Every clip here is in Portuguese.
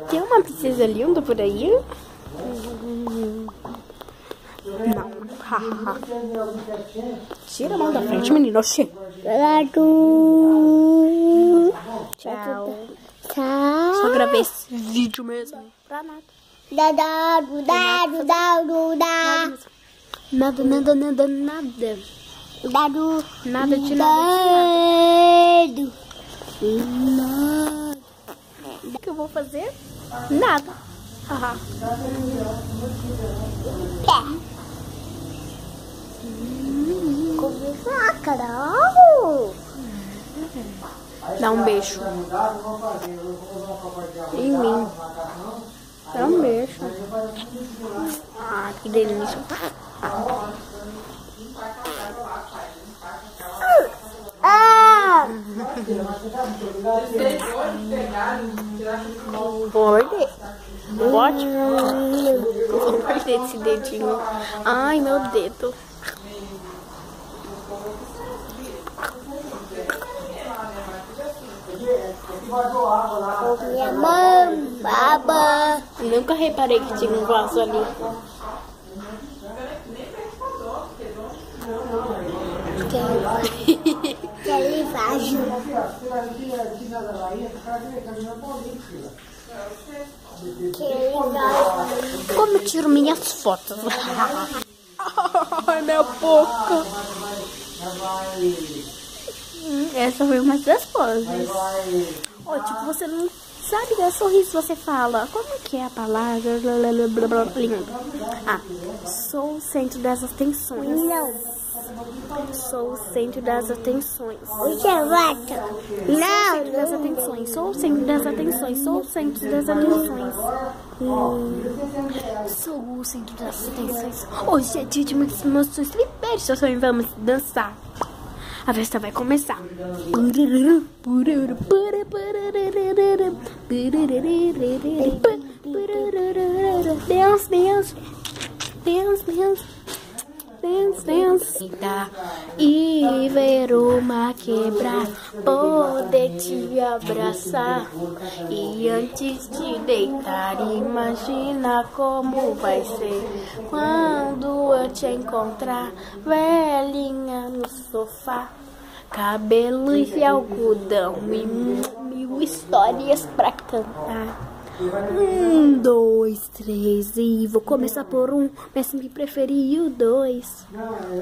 Tem uma princesa linda por aí? Não. Tira a mão da frente, menino. Oxê. Tchau. Só gravei esse vídeo mesmo. Pra nada. Nada. Nada de nada. O que eu vou fazer? Nada. Começar, caralho. Dá um beijo em mim. Dá um beijo. Ah, que delícia. Vou morder. Pode? Vou morder esse dedinho. Ai, meu dedo. Minha mãe, baba. Nunca reparei que tinha um vaso ali. Aquele vaso. Como eu tiro minhas fotos? Ai, minha boca. Essa foi uma das poses. Oh, tipo, você não sabe dar sorriso, você fala. Como que é a palavra? Ah, sou o centro das atenções. Não. Sou o centro das atenções. Você volta. Não. Das atenções. Sou o centro das atenções. Sou o centro das atenções. Sou o centro das atenções. Hoje é dia de emoções. Vamos dançar. A festa vai começar. Dance, dance. Dance, dance. Dance, dance. E ver uma quebrar, poder te abraçar. E antes de deitar, imagina como vai ser quando eu te encontrar, velhinha no sofá. Cabelos de algodão e mil histórias pra cantar. 1, 2, 3 e vou começar por um, mas sempre preferi o 2.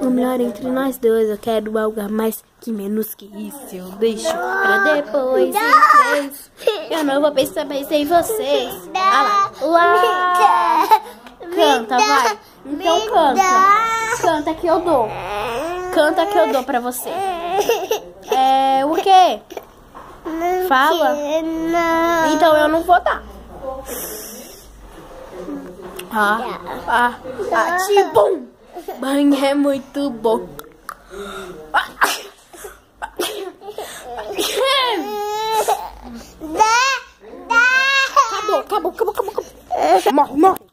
O melhor entre nós dois, eu quero algo a mais que menos que isso. Eu deixo pra depois. Em 3, eu não vou pensar mais em vocês. Ah lá. Canta, vai. Então canta. Canta que eu dou. Canta que eu dou pra você. O quê? Fala. Então eu não vou dar. Tipo, banho é muito bom. Acabou. Morre.